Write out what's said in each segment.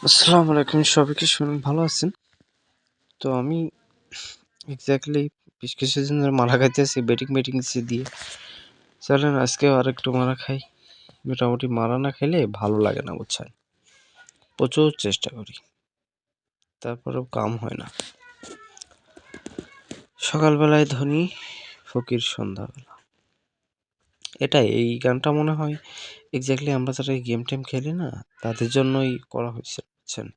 আসসালামু আলাইকুম, সবাইকে শুনুন ভালো আছেন? তো আমি এক্স্যাক্টলি বেশ কিছুদিন ধরে মারা খাইতেছি বেটিং দিয়ে। চলেন আজকে আর একটু মারা খাই। মোটামুটি মারা না খাইলে ভালো লাগে না, বুঝছেন? প্রচুর চেষ্টা করি, তারপরেও কাম হয় না। সকালবেলায় ধনী, ফকির সন্ধ্যাবেলা। এটাই, এই গানটা মনে হয় এক্স্যাক্টলি আমরা যারা গেম টেম খেলি না, তাদের জন্যই করা হয়েছে, বুঝছেন?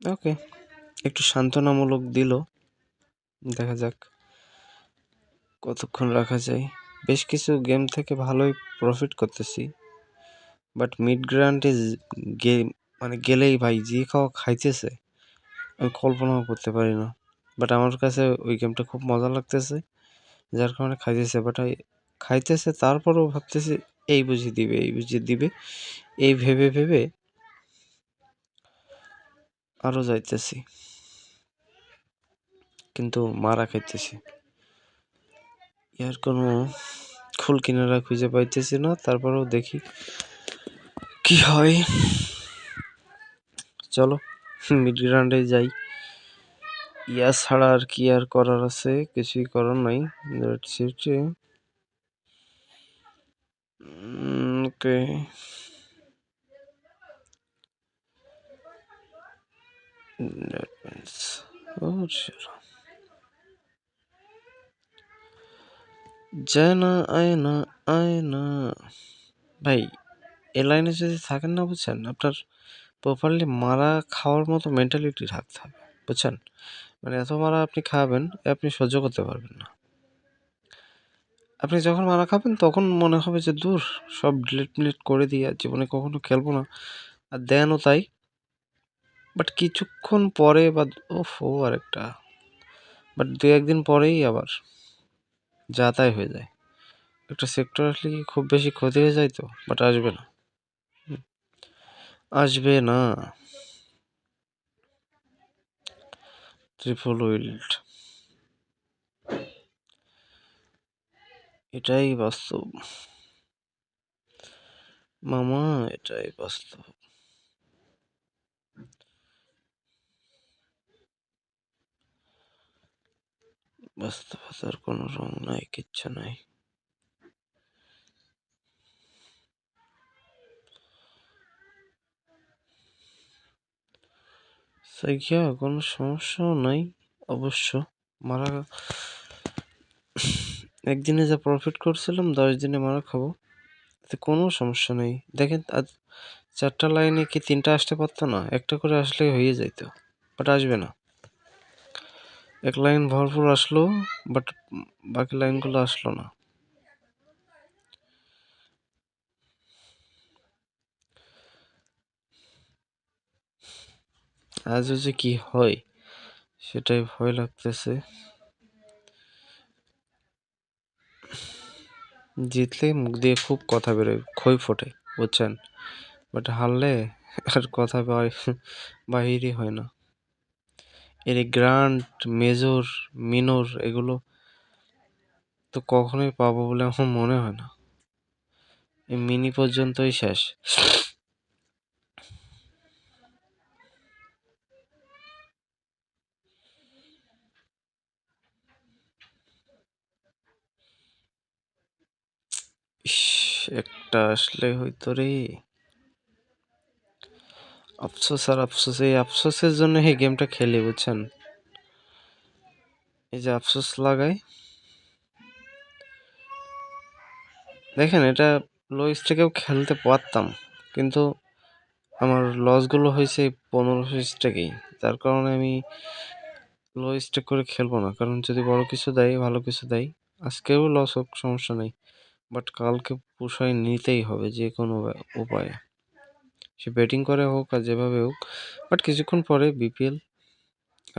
ওকে, একটু সান্ত্বনামূলক দিল, দেখা যাক কতক্ষণ রাখা যায়। বেশ কিছু গেম থেকে ভালোই প্রফিট করতেছি, বাট মিড গ্রান্টে গেম মানে গেলেই ভাই যে খাওয়া খাইতেছে আমি কল্পনাও করতে পারি না। বাট আমার কাছে ওই গেমটা খুব মজা লাগতেছে, যার কারণে খাইতেছে। বাট খাইতেছে, তারপরেও ভাবতেছি এই বুঝি দিবে, এই বুঝি দিবে, এই ভেবে ভেবে আরো যাইতেছি, কিন্তু মারা খাইতেছি। ইয়ার কোনো খুল কিনারা খুঁজে পাইতেছি না, তারপরেও দেখি কি হয়। চলো মিড গ্রাউন্ডে যাই। ইয়া ছাড়া আর কি আর করার আছে? কিছুই করার নাই। ওকে, যায় না, আয় না, আয় না ভাই। এ লাইনে যদি থাকেন না, বুঝছেন, আপনার প্রপারলি মারা খাওয়ার মতো মেন্টালিটি থাকতে হবে, বুঝছেন? মানে এত মারা আপনি খাবেন, আপনি সহ্য করতে পারবেন না। আপনি যখন মারা খাবেন তখন মনে হবে যে দূর, সব ডিলিট করে দিয়ে জীবনে কখনো খেলবো না, আর দেনও তাই। বাট কিছুক্ষণ পরে বা আরেকটা, বাট 2-1 দিন পরেই আবার যা তাই হয়ে যায়। একটা সেক্টর আসলে কি খুব বেশি ক্ষতি হয়ে যায় তো, বাট আসবে না, আসবে না। ট্রিপল উইল্ড, এটাই বাস্তব মামা, এটাই বাস্তব। বাস্তবতার কোনো রং নাই, কিচ্ছু নাই। সাইকিয়া কোনো সমস্যাও নাই অবশ্য। মারা একদিনে যা প্রফিট করছিলাম 10 দিনে মারা খাবো, এতে কোনো সমস্যা নেই। দেখেন আজ 4টা লাইনে কি 3টা আসতে পারতো না? একটা করে আসলেই হয়ে যাইতো, বাট আসবে না। এক লাইন ভরপুর আসলো, বাট বাকি লাইনগুলো আসলো না। আজও যে কি হয় সেটাই ভয় লাগতেছে। জিতলে মুখ দিয়ে খুব কথা বেরোয়, খই ফোটে, বুঝছেন? বাট হারলে আর কথা বাহিরই হয় না। এর গ্র্যান্ড, মেজর, মিনর এগুলো তো কখনোই পাবো বলে আমার মনে হয় না। এই মিনি পর্যন্তই শেষ। ইস, একটা আসলে হইতো রে। আফসোস আর আফসোস, এই আফসোসের জন্য এই গেমটা খেলি, বুঝছেন? এই যে আফসোস লাগাই, দেখেন এটা লো স্টেকেও খেলতে পারতাম, কিন্তু আমার লসগুলো হয়েছে 1500 স্টেকেই। যার কারণে আমি লো স্টেক করে খেলবো না, কারণ যদি বড় কিছু দেয়, ভালো কিছু দেয়, আজকেও লস হোক সমস্যা নেই, বাট কালকে পুষায় নিতেই হবে যে কোনো উপায়ে। সে ব্যাটিং করে হোক আর যেভাবে হোক। বাট কিছুক্ষণ পরে বিপিএল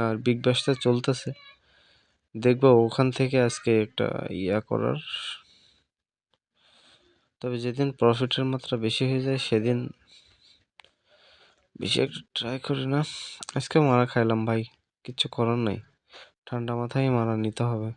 আর বিগ ব্যাশটা চলতেছে, দেখবো ওখান থেকে আজকে একটা ইয়া করার। তবে যেদিন প্রফিটের মাত্রা বেশি হয়ে যায় সেদিন বেশি একটা ট্রাই করি না। আজকে মারা খাইলাম ভাই, কিচ্ছু করার নাই। ঠান্ডা মাথায়ই মারা নিতে হবে।